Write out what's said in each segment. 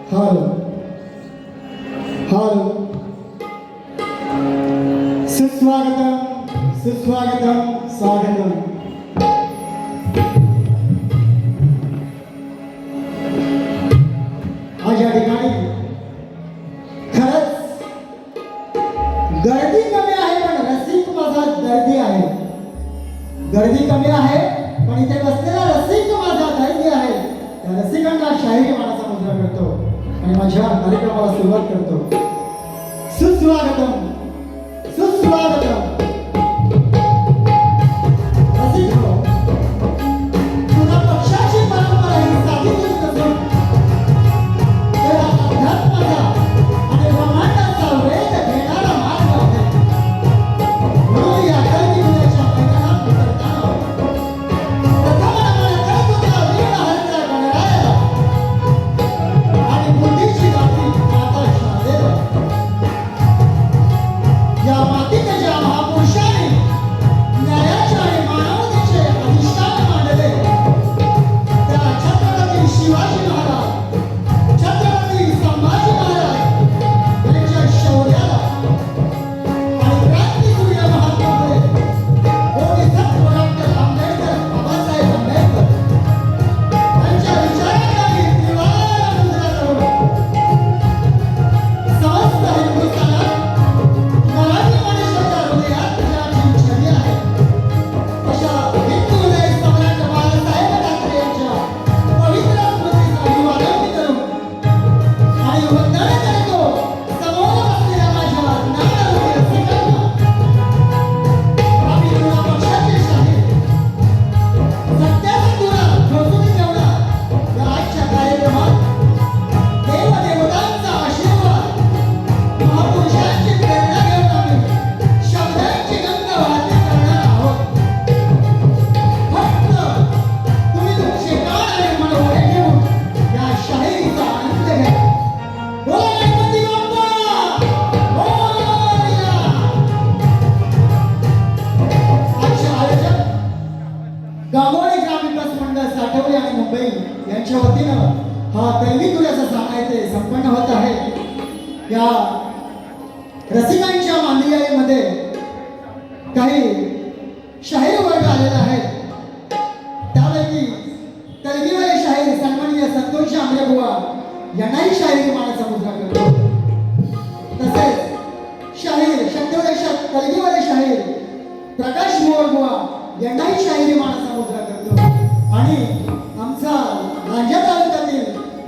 हाल हाल सुस्वागतम सुस्वागतम स्वागतम. आज या ठिकाणी खरंच गर्दी कमी आहे पण रसिक माझा दर्दी आहे. गर्दी कमी आहे पण इथे बसलेला रसिक माझा दर्दी आहे. त्या रसिकांना शाहिरी मानाचा मुद्रा करतो आणि माझ्या कार्यक्रमाला सुरुवात करतो. सुस्वागतम सुस्वागतम. रसिक हो, तुझा पक्षाची परंपरा ही साधीच नसून तेरा अध्यात्माचा आणि ब्रह्मांडाचा वेध घेणारा मार्ग आहे. म्हणून या गर्दी मुलाच्या मैदानात उतरताना प्रथम नमन करतो त्या वीर हरच्या गणरायाला आणि बुद्धीची गाठी माता शारदेला. या मातीच्या ज्या महापुरुषाने न्यायाचे आणि मानवतेचे अधिष्ठान मांडले त्या छत्रपती शिवाजी महाराज, छत्रपती संभाजी महाराज यांच्या शौर्याला आणि क्रांतीसूर्य महात्मा बोधिसत्व डॉक्टर आंबेडकर, बाबासाहेब आंबेडकर यांच्या विचारांना मी त्रिवार मुद्रा करून समस्त हिंदुस्थानात मराठी माणसाच्या हृदयात ज्याची छवी आहे अशा हिंदू हृदय सम्राट बाळासाहेब ठाकरे यांच्या पवित्र स्मृतीचं अभिवादन करून आणि वंदन करतो समोर बसलेल्या माझ्या नामरूपी रसिकांना. आम्ही तुला पक्षाचे शाहीर सत्याचा तुला ठोकून ठेवला या आजच्या कार्यक्रमात देवदेवतांचा आशीर्वाद महापुरुषांची प्रेरणा घेऊन आम्ही शब्दांची गंगा वाहती करणार आहोत. फक्त तुम्ही तुमचे कान आणि मन वर ठेवून या शाहिरीचा आनंद घ्या. बोला गणपती बाप्पा मोरया. आजचे आयोजक गांगोळी ग्रामविकास मंडळ साठवले आणि मुंबई यांच्या वतीनं हा दैनिक सामना इथे संपन्न होत आहे. या रसिकांच्या मांदियाळीमध्ये काही शाहीर वर्ग आलेला आहे. त्यापैकी तलगीवाले शाहीर सन्माननीय संतोष आंबे बुवा यांनाही शाहिरी मानाचा मुद्रा करतो. तसेच शाहीर शब्दोदशात तलगीवाले शाहीर प्रकाश मोर बुवा यांनाही शाहिरी मानाचा मुद्रा करतो. आणि आमचा लांजा तालुक्यातील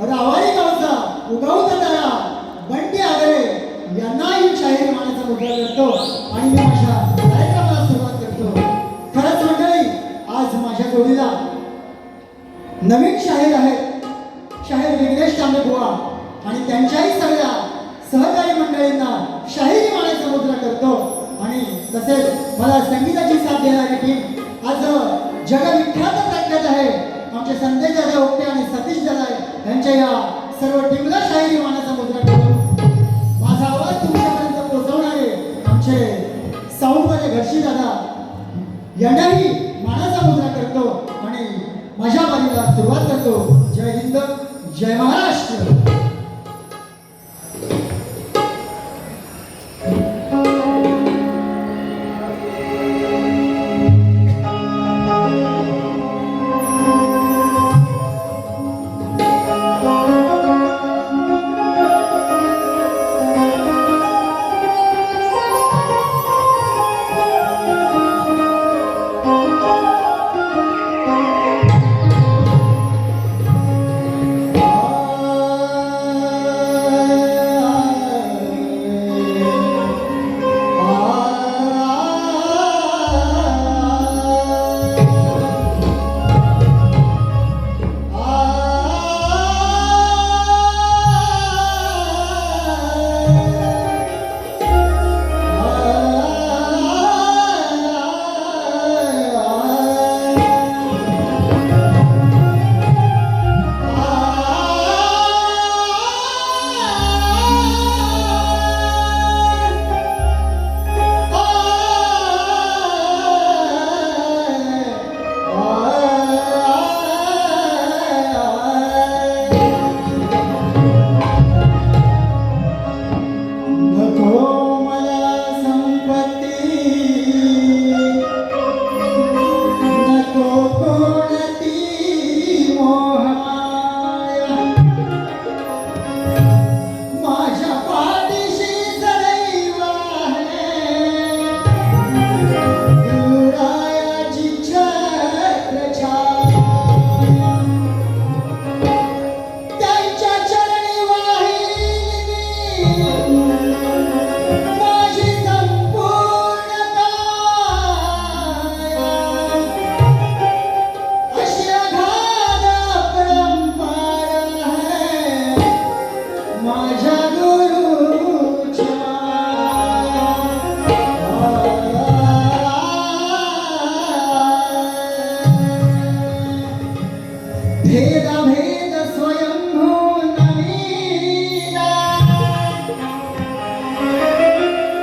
रावाडी गावचा उगाऊ तारा बंटी आगरे यांनाही शाहिरी मानाचा मुद्रा करतो आणि मी माझ्या कार्यक्रमाला सुरुवात करतो. खरंच मंडळी, आज माझ्या जोडीला नवीन शाहीर आहेत, शाहीर विघ्नेश तांबे बुवा, आणि त्यांच्याही सगळ्या सहकारी मंडळींना शाहिरी मानाचा मुद्रा करतो. आणि तसेच मला संगीताची साथ देणारी टीम आज जगविख्यात प्रख्यात आहे आमचे संदेश दादा ओपटे आणि सतीश दादा यांच्या या सर्व टीमला शाहिरी मानाचा मुद्रा करून माझा आवाज तुमच्यापर्यंत पोहोचवणारे आमचे साऊंडवाले घरशी दादा यांनाही मानाचा मुद्रा करतो आणि माझ्या बारीला सुरुवात करतो. जय हिंद, जय महाराष्ट्र.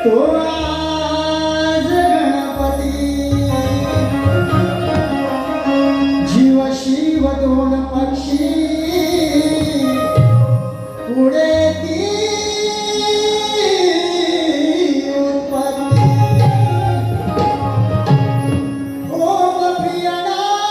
तो आज गणपती जीव शिव दोन पक्षी पुढे ती उत्पत्ती ओम प्रिय नाम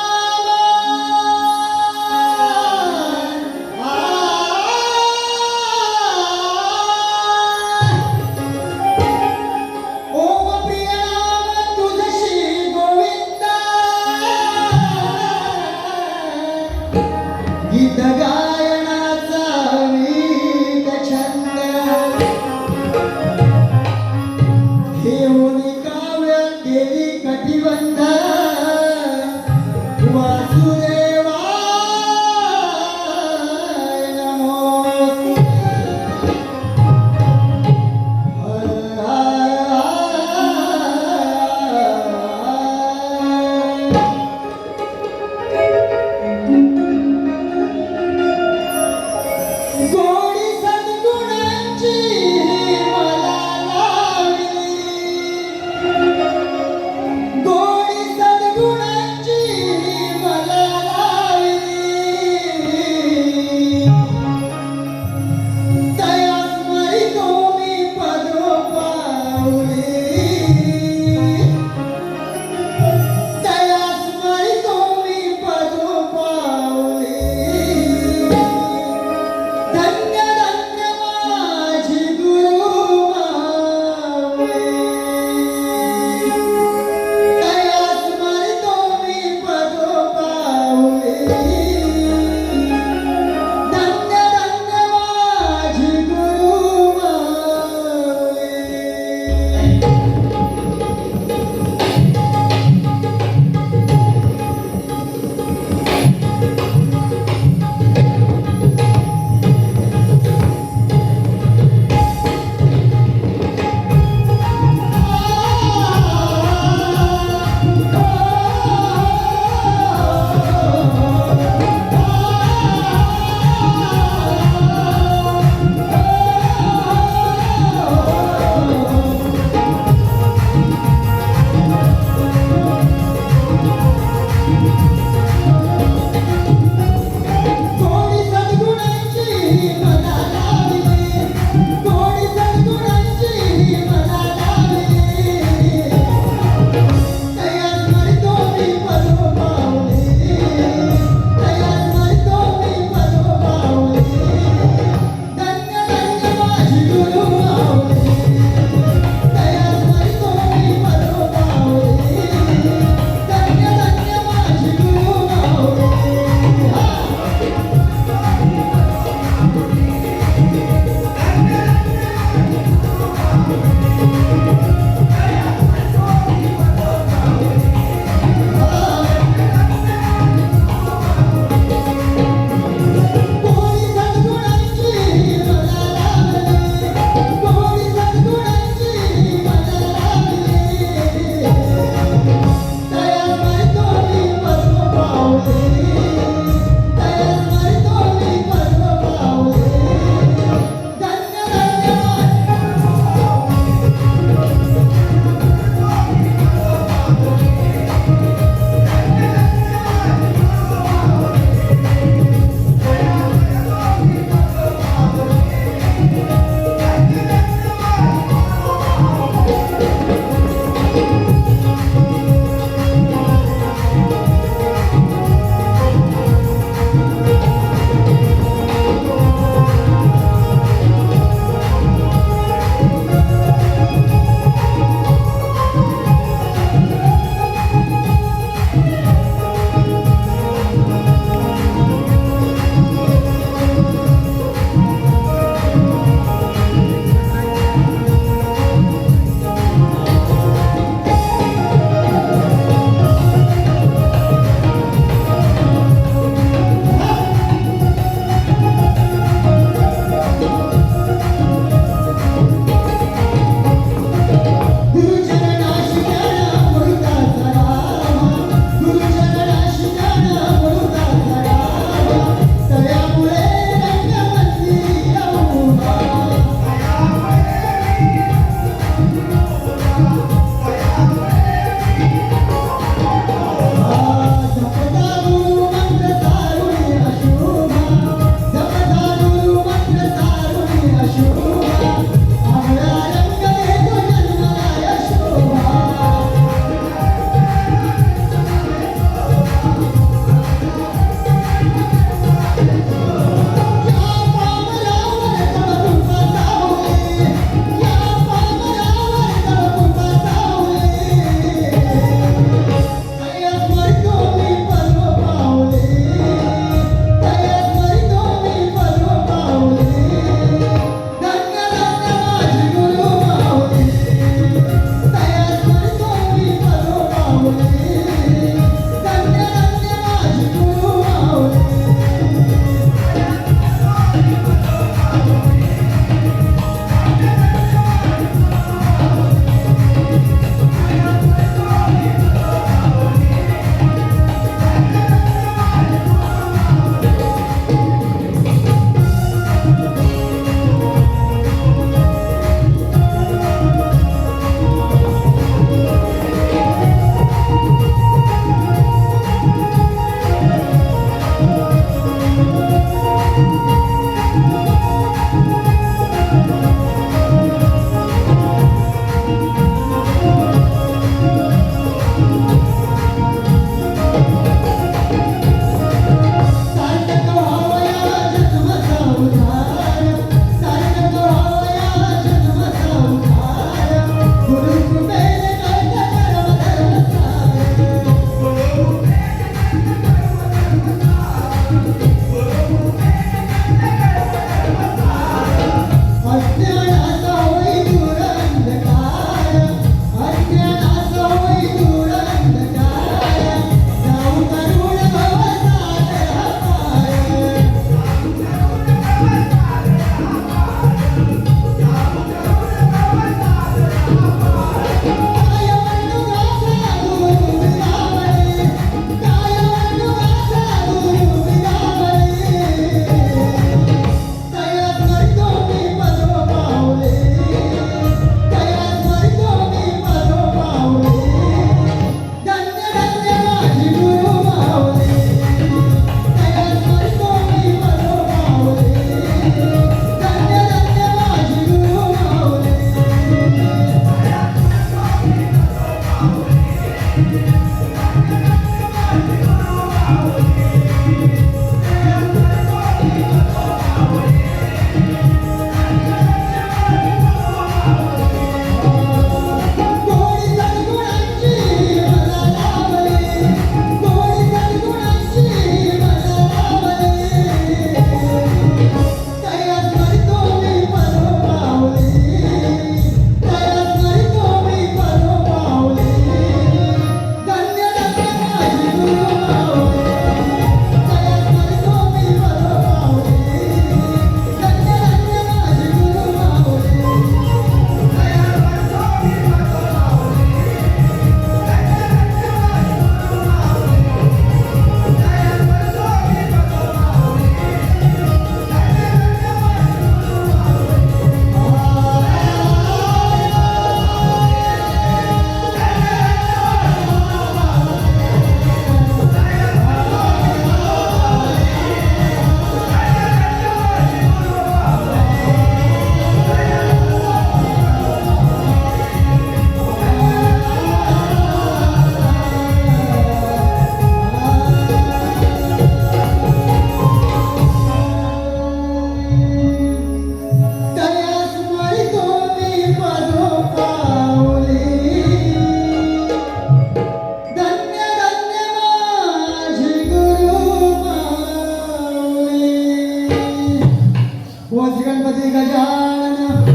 गणपती गजानन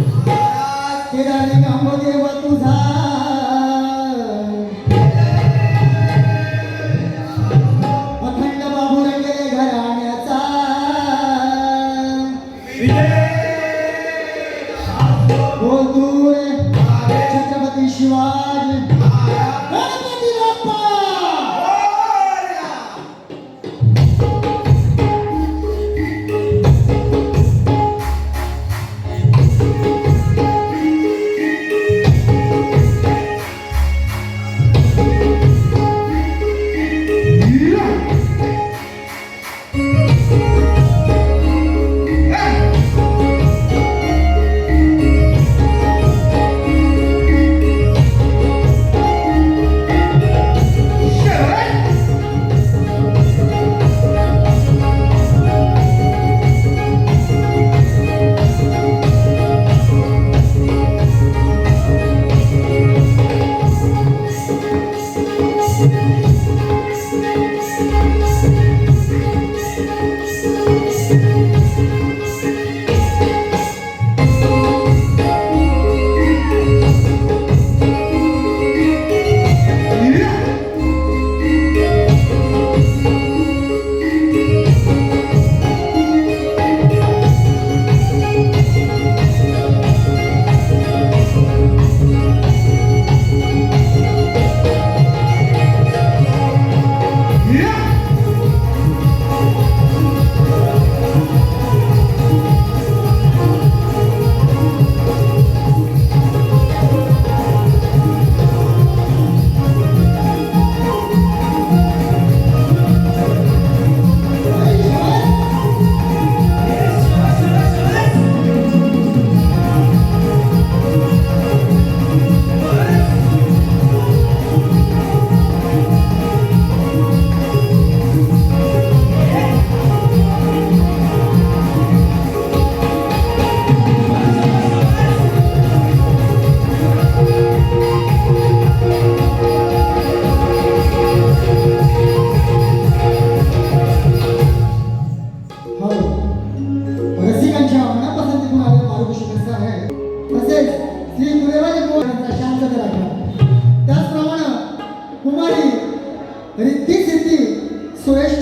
केदारी गांबदेव तुझा अखंड बाबू रंगे घराण्याचा बोल छत्रपती शिवाजी गणपती बाप्पा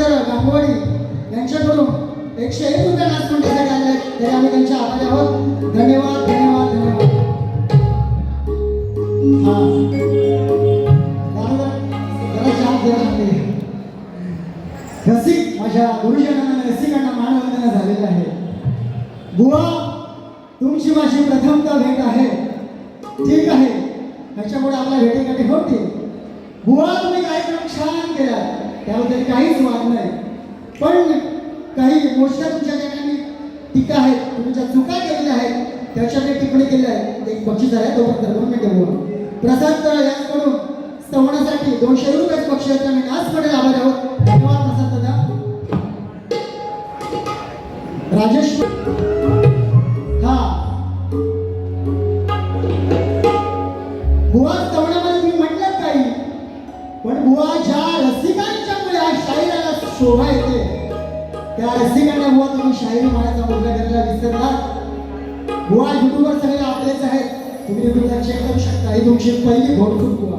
रामेश्वर गांगवाडी यांच्याकडून 101 रुपये नाचमंडळीसाठी आले आहेत, तरी आम्ही त्यांचे आभारी आहोत. धन्यवाद धन्यवाद धन्यवाद. हा जरा शांत जरा रसिक माझ्या गुरुजनांना रसिकांना मानवंदना झालेला आहे. बुवा तुमची माझी प्रथमता भेट आहे. ठीक आहे, त्याच्यामुळे आपल्या भेटीगाठी होती. बुवा तुम्ही कार्यक्रम छान केला, त्याबद्दल काहीच वाद नाही. पण काही गोष्टी तुमच्या ठिकाणी टीका आहेत, तुमच्या चुका केलेल्या आहेत, त्याच्याकडे टिप्पणी केली आहे. एक बक्षीस आहे, तो फक्त 2 मिनिटे बुवा प्रसाद करा याचकडून स्तवनासाठी 200 रुपये बक्षीस आम्ही नाच पडेल आभारी आहोत. धन्यवाद प्रसाद दादा. राजेश हा बुवा स्तवनामध्ये तुम्ही म्हटलं काही, पण बुवा ज्या रसिकांच्यामुळे आज शाहिराला शोभा येते त्या रसिकांना बुवा तुम्ही शाहिरी मानाचा मुद्रा करायला विसरला. बुवा युट्यूबवर सगळे आपलेच आहेत, तुम्ही युट्यूबला चेक करू शकता. ही तुमची पहिली घोडचूक बुवा.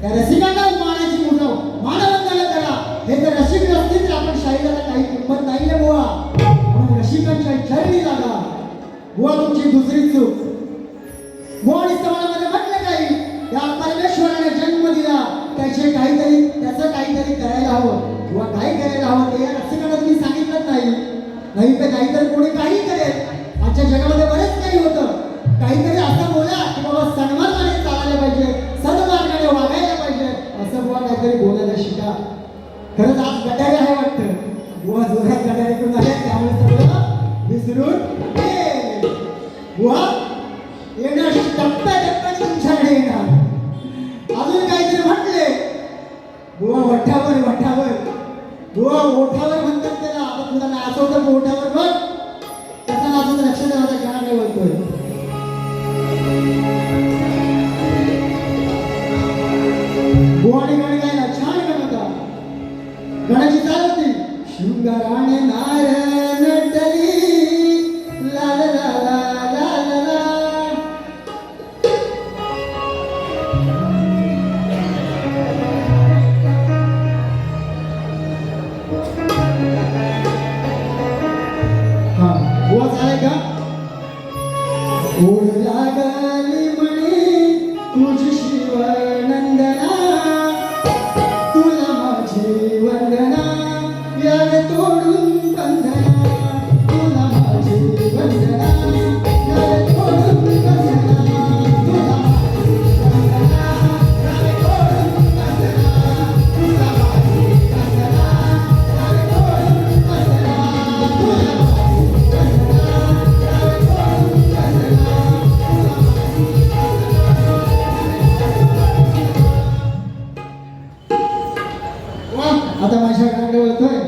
त्या रसिकांना मानाची मुद्रा मानवंदना करा. हे जर रसिक नसतील तर आपण शाहिराला काही किंमत नाही आहे बुवा. म्हणून रसिकांच्या चरणी लागा. बुवा तुमची दुसरी चूक. बुवा स्तवनामध्ये म्हटलं काही, त्या परमेश्वराने जन्म दिला, त्याचं काहीतरी करायला हवं. किंवा काय करायला हवं ते या रसिकांना तुम्ही सांगितलं नाही तर काहीतरी कोणी काही करेल. आजच्या जगामध्ये बरेच काही होतं. काहीतरी असं बोला की बाबा सन्मानाने चालायला पाहिजे, सन्मार्गाने वागायला पाहिजे, असं बुवा काहीतरी बोलायला शिका. खरंच आज गटारे आहे वाटतं. बुवा जोरात गटारे करून आले, त्यामुळे सगळं विसरून गेले. बुवा येणार टप्प्याटप्प्याने तुमच्याकडे येणार. अजून काहीतरी म्हटले बुवा वठावर बुवा ओठावर म्हणतात त्याला. आता तुला नाचवतं ओठावर बघ, त्याचा नाचून लक्ष द्यायचा गाणं नाही बोलतोय. बुवाने गाणी गायला छान गाणं गाण्याची चाल होती. शृंगाराने नार नटली ला ला ला ला ला ला. बुवा झालाय का? ओढ लागली म्हणे तुझी शिवनंदना, तुला माझी वंदना, यावे तोडून बंधना, तुला माझी वंदना, यावे तोडून बंधना, तुला माझी वंदना, यावे तोडून बंधना, तुला माझी वंदना, यावे तोडून बंधना, तुला आता माझ्या गाण्याकडे वळतोय.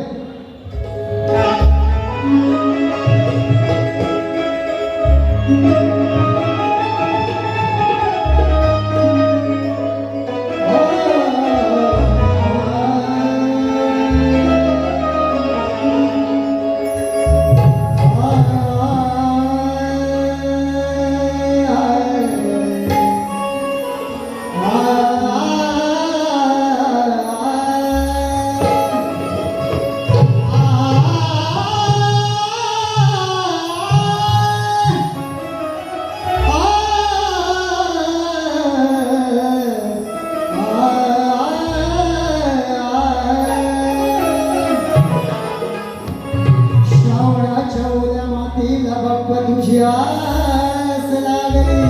तुझी आस लागली,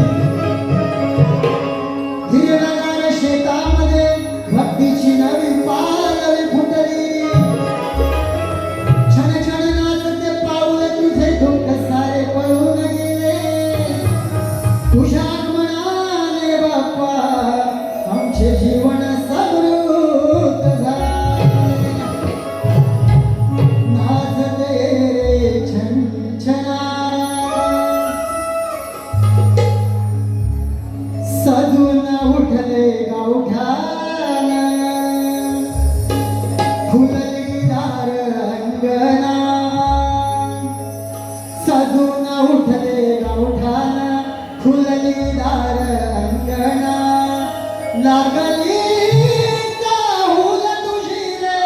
हिरव्यागार शेतामध्ये भक्तीची नवी पालवी फुटली. छान छान नाचते पाऊल तुझे दुःख सारे पळून गेले. तुझ्या आगमनाने बाप्पा आमचे जीवन समृद्ध झाले. नाचते रे छनछना सजून उठले गावठाण, फुलली दार अंगणा. सजून उठले गावठाण, फुलली दार अंगणा. लागली चाहूल तुझी रे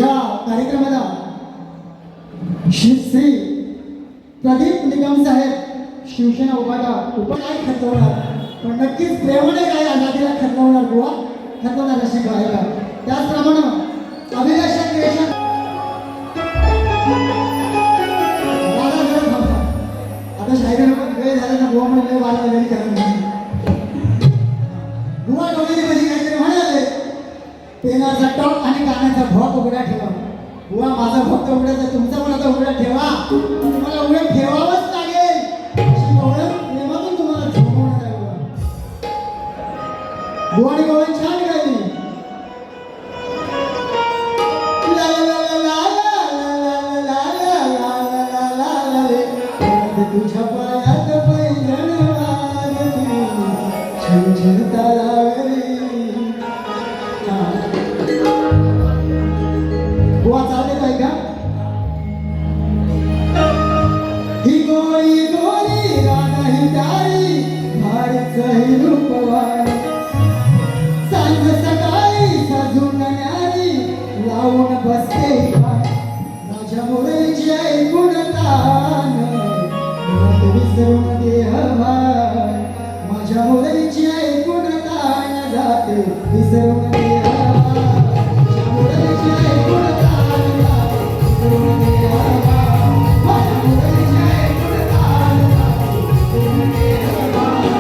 या कार्यक्रमाला श्री प्रदीप निगम साहेब शिवसेना उभाटा काय खतवणार पण नक्कीच प्रेमाने काय आजादीला खतवणार बुवा खतवणार अशी गायका त्याचप्रमाणे अभिलाषा क्रिएशन आता शायरी वेळ झाला ना बुवा म्हणजे वाला वगैरे करत बुवा डोळी म्हणजे काहीतरी म्हणाले पेनाचा टॉप आणि कानाचा भोक उघडा ठेवा बुवा माझा भोक तर उघडायचा तुमचा पण आता उघडा ठेवा तुम्हाला उघडा ठेवावंच लागेल अशी ओळख प्रेमातून तुम्हाला झोपवणार आहे बुवा आणि गवळण छान गायली ला ला ला ला ला ला ला ला ला ला रे तुझ्या पायात पैंजण वाजती छन छन तालावरी बुवा चालते तिचंही रूपवान सांज सकाळी सजून न्यारी लावून बसते पान माझ्या मुरलीची ऐकून तान मुरात विसरून देहभान माझ्या मुरलीची ऐकून तान जाते विसरून देहभान माझ्या मुरलीची ऐकून तान जाते विसरून देहभान माझ्या मुरलीची ऐकून तान जाते विसरून देहभान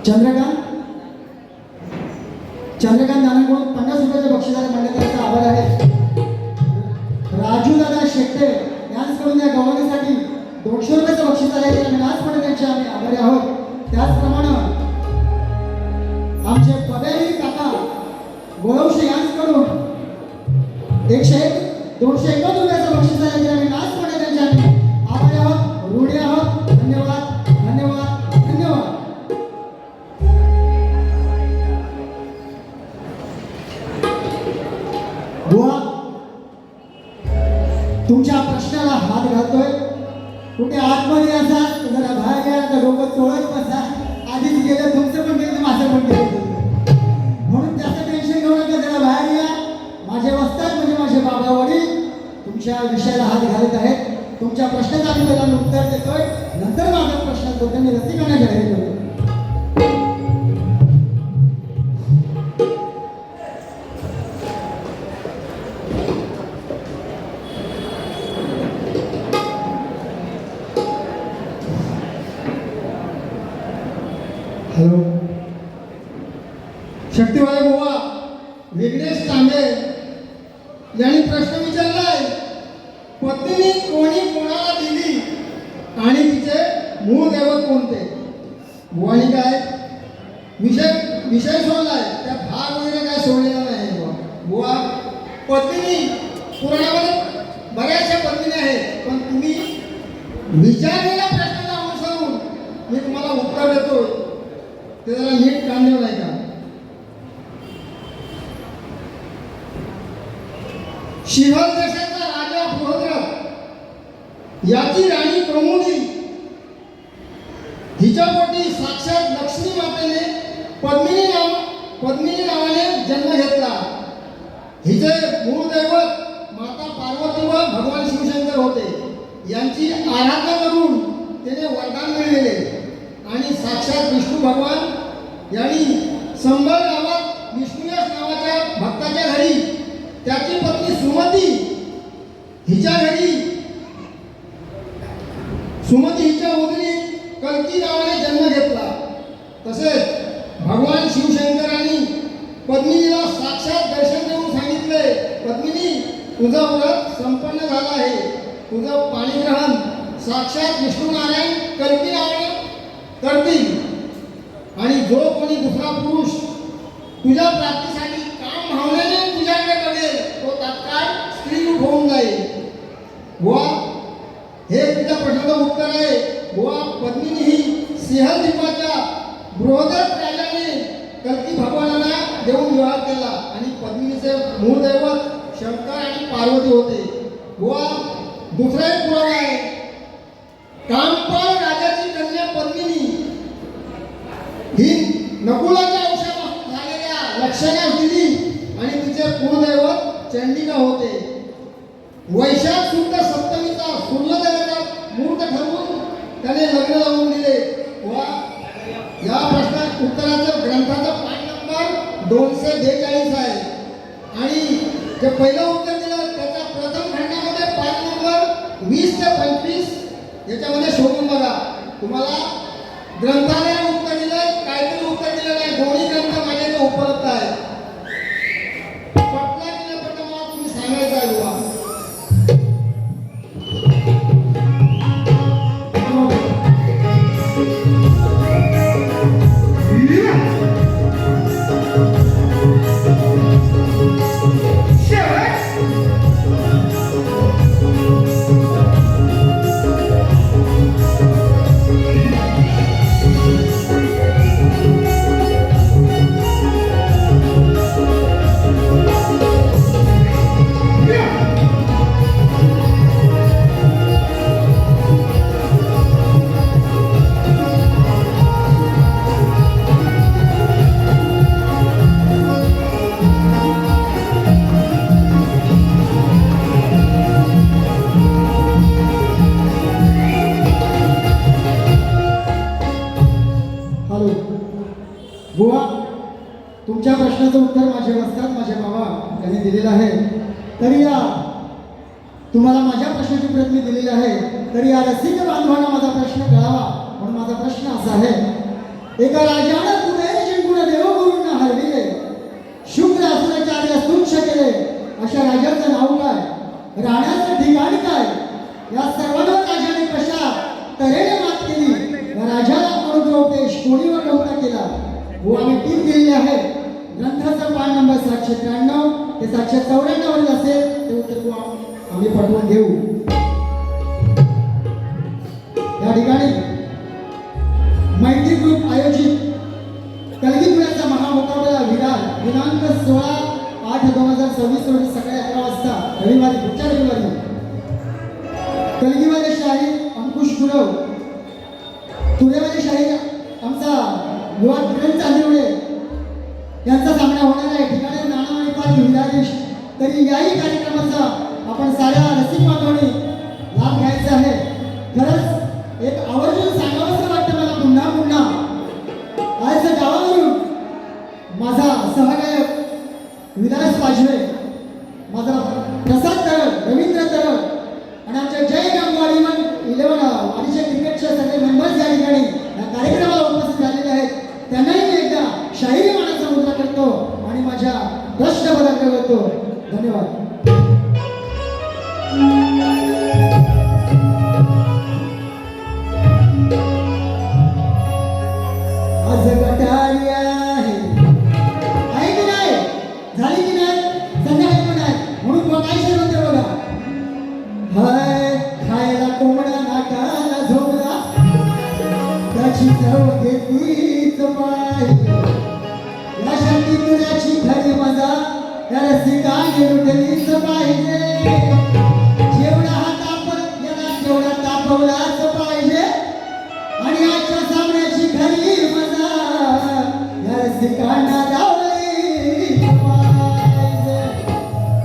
चंद्रकांत नानांकडून 50 रुपयाचे बक्षिसाने मान्यतेचा आभार आहे. राजू दादा शेट्टे यांच्याकडून या गवानीसाठी 200 रुपयाचं बक्षीस आहे. आणि नाचपणे त्यांचे आम्ही आभारी आहोत. त्याचप्रमाणे आमचे पबेरी काका गोळवशे यांच्याकडून 251 रुपयाचं बक्षीस आहे. आम्ही नाचपणे त्यांचे आम्ही आभारी आहोत, ऋणी आहोत. धन्यवाद, धन्यवाद, धन्यवाद. बुवा, तुमच्या प्रश्नाला हात घालतोय. कुठे आतमध्ये असाल तर जरा बाहेर या, तर डोकं चोळत बसा. आधीच गेलं तुमचं पण गेलं, माझं पण गेलं. म्हणून जास्त टेन्शन घेऊ नका, जरा बाहेर या. माझे वस्ताद म्हणजे माझे बाबा वडील तुमच्या विषयाला हात घालत आहेत. तुमच्या प्रश्नाचं आम्ही पहिल्यांदा उत्तर देतोय, नंतर माझ्या प्रश्नाबद्दल मी रसिकांना जाहीर करतो. हॅलो, शक्तिबाई बुवा विघ्नेश तांबे यांनी प्रश्न विचारलाय, पत्नी कोणी कोणाला दिली आणि तिचे मूळ दैवत कोणते? बुवानी काय विषय सोडलाय, त्या भाग वगैरे काय सोडलेला नाही. बुवा, पत्नी पुराणामध्ये बऱ्याचशा पत्नी आहेत, पण तुम्ही विचारलेल्या प्रश्नाला अनुसरून मी तुम्हाला उत्तर देतो, ते जरा नीट काढले नाही का? शिवल देशाचा राजा बृहद्रथ याची राणी प्रमोदी हिच्या पोटी साक्षात लक्ष्मी मातेने पद्मिनी नावाने जन्म घेतला. हिचे मूळ दैवत माता पार्वती व भगवान शिवशंकर होते. यांची आराधना करून त्याने वरदान मिळवले आणि साक्षात विष्णू भगवान यांनी संबळ गावात विष्णुयश नावाच्या भक्ताच्या घरी त्याची पत्नी सुमती हिच्या उदरी कल्की नावाने जन्म घेतला. तसेच भगवान शिवशंकरांनी पद्मिनीला साक्षात दर्शन देऊन सांगितले, पद्मिनी तुझा व्रत संपन्न झाला आहे. तुझं पाणीग्रहण साक्षात विष्णू नारायण कल्की नावाने करतील आणि जो कोणी दुसरा पुरुष तुझ्या प्राप्तीसाठी काम भावनेने तुझ्याकडे करेल तो तात्काळ स्त्री रूप होऊन जाईल. बुवा, हे तुझ्या प्रश्नाचं उत्तर आहे. बुवा, पद्मिनी ही सिंहल द्वीपाच्या बृहद्रथ राजाने कल्की भगवानांना देऊन विवाह केला आणि पद्मिनीचे मूळ दैवत शंकर आणि पार्वती होते. बुवा, दुसरा एक पुरावा आहे. कामपाल राजाची कन्या पद्मिनी ही नकुलाच्या औषधापासून झालेल्या लक्षण्यास दिली आणि तिचे कुलदैवत चंडिका होते. वैशाख शुद्ध सप्तमीचा सूर्योदयाचा मुहूर्त ठरवून त्याने लग्न लावून दिले. वा, या प्रश्नात उत्तराचं ग्रंथाचं पाठ नंबर 242 आहे आणि जे पहिलं उत्तर दिलं त्याच्या प्रथम खंडामध्ये पाठ नंबर 20 ते 25 याच्यामध्ये शोधून बघा. तुम्हाला ग्रंथाने उत्तर दिलं, काहीतरी उत्तर दिलं नाही. दोन्ही ग्रंथ माझ्याकडे उपलब्ध आहेत. पटला की नाही पटला मला तुम्ही सांगायचं आहे. बुवा, बुवा, तुमच्या प्रश्नाचं उत्तर माझे वस्ताद माझे बाबा यांनी दिलेलं आहे. तरी या तुम्हाला माझ्या प्रश्नाची प्रत मी दिलेली आहे. तरी या रसिक बांधवांना माझा प्रश्न कळावा म्हणून माझा प्रश्न असा आहे. एका राजानं राजवंश केले अशा राजाचं नाव काय, राहण्याचं ठिकाण काय, या सर्वांवर राजाने कशा तऱ्हेने मात केली, या राजाला अनुग्रहोपदेश कोणी व कोणता केला. हो आम्ही टीप दिलेली आहे. ग्रंथाचा पान नंबर 793 ते 794 वरील असेल ते उत्तर आम्ही पटवून देऊ. या ठिकाणी मैत्री ग्रुप आयोजित कलगीपुराचा महामुकाबला विरार दिनांक 16/8/2026 रोजी सकाळी 11 वाजता रविवारी पुढच्या रविवारी कलगीवाले शाहीर अंकुश गुरव, तुरेवाले शाहीर आमचा युवा किरण चांदिवडे यांचा सामना होणार आहे. ठिकाणी नाना आणि पाच विराजेश. तरी याही कार्यक्रमाचा आपण साऱ्या रसिक बांधवांनी लाभ घ्यायचा आहे. खरंच एक आवर्जून सांगावंसं वाटतं मला पुन्हा पुन्हा. आज गावावरून माझा सहगायक विलास पाजवे, माझा प्रसाद तरड, रवींद्र तरड आणि आमच्या जय गंगवाडी 11 वाडीचे क्रिकेटचे सगळे मेंबर्स या ठिकाणी या कार्यक्रमाला उपस्थित झालेले आहेत. त्यांनाही मी एकदा शाहिरी मानाचा मुद्रा करतो आणि माझ्या प्रश्न पदार्थ करतो. धन्यवाद. आज गटारी आहे की नाही, झाली की नाही, संध्याकाळी पण आहे म्हणून मग काय शेर होते बघा. हाय खायला कोंबडा नाकाला झोपला, त्याची चव घेतलीच पाहिजे. या शांती तुझ्याची खरी मजा या रसिकाने लुटलीच पाहिजे. जेवढा हा ताप याला तेवढा तापवलाच पाहिजे आणि आजच्या सामन्याची खरी मजा या रसिकांना लावली पाहिजे.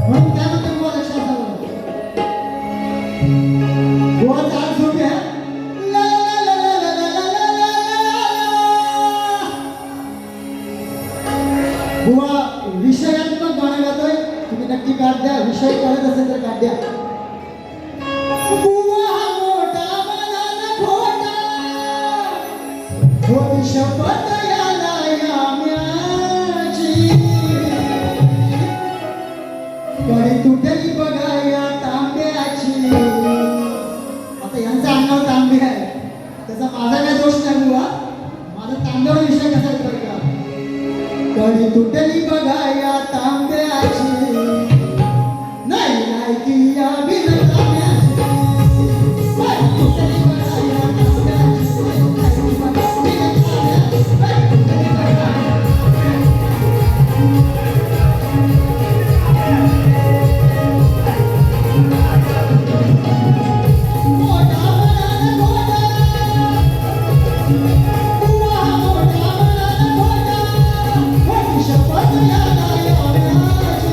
म्हणून काय म्हणतो बुवा लक्षात आलं, बुवा चाल झोप्या ला ला ला ला ला ला ला ला ला. बुवा विषयात्मक गाणं गातोय, तुम्ही नक्की काढ द्या. विषय कळत असेल तर काढ द्या. बुवा मोठा मनाला खोटा, होती शपथ याला याम्याची, कडी तुटली बघा या तांब्याची. आता यांचा अंगावर तांबे आहे, त्याचा माझा काय दोष नाही बुवा, माझा तांब्यावर विषय कसा येतोय का. कडी तुटली बघा या तांब्याची, नाही लायकी या बिन तांब्याची. कडी तुटली बघा या तांब्याची, नाही लायकी या बिन शपथ याला याम्याची.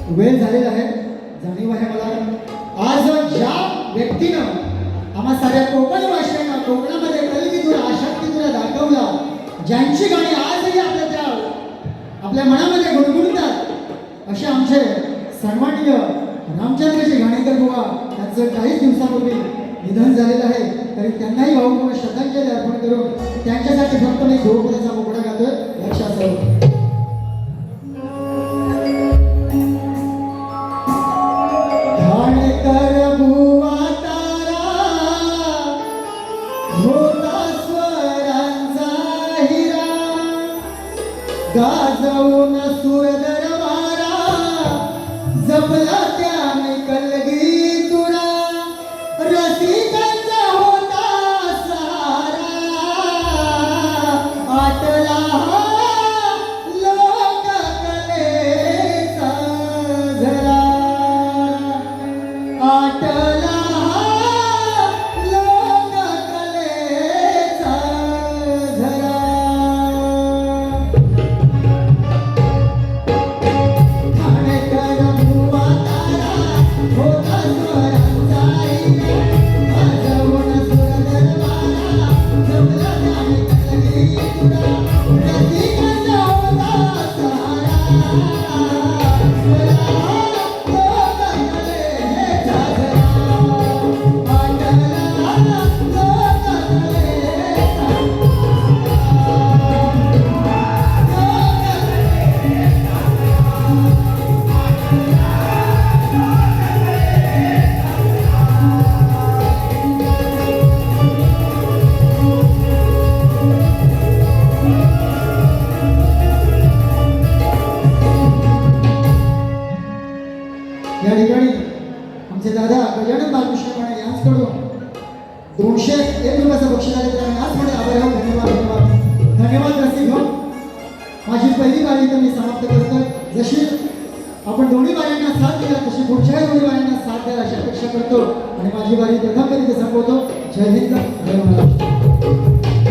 वेळ झालेला आहे, जाणीव आहे मला. आज ज्या व्यक्तीनं आम्हा साऱ्या कोकणी भाषेनं कोकणामध्ये कलगीतुरा आशक्तीतुरा दाखवला, ज्यांची गाणी आजही आपल्या मनामध्ये गुणगुणतात, असे आमचे सन्माननीय रामचंद्रजी घाणेकर बुवा त्यांचं काहीच दिवसापूर्वी निधन झालेलं आहे. तरी त्यांनाही भावपूर्ण श्रद्धांजली अर्पण करून त्यांच्यासाठी फक्त मी धोपदाचा मोकळा गातोय, लक्षात ठेवा. घाणेकर बुवा तारा होता स्वरांचा हिरा, गाजवून सूर दरबारा जपला त्याने कलगीतुरा, रसिकांचा होता सहारा, आटला लोककलेचा झरा, आटला लोककलेचा झरा. घाणेकर बुवा तारा होता स्वरांचा हिरा, गाजवून सूर दरबारा जपला त्याने कलगीतुरा, रसिकांचा होता सहारा, आटला लोककलेचा झरा, आटला या ठिकाणी आमचे दादा गजानन बालकृष्ण माने यांच्याकडून 201 रुपयाचं बक्षीस आले, तर याचकडे आभार आहोत. धन्यवाद धन्यवाद धन्यवाद. रसिक हो, माझी पहिली बारी तर मी समाप्त करतोय. जशी आपण दोन्ही बाऱ्यांना साथ दिला तशी पुढच्याही दोन्ही बाऱ्यांना साथ द्याल अशी अपेक्षा करतो आणि माझी बारी प्रथम कधी संपवतो. जय हिंद, जय महाराष्ट्र.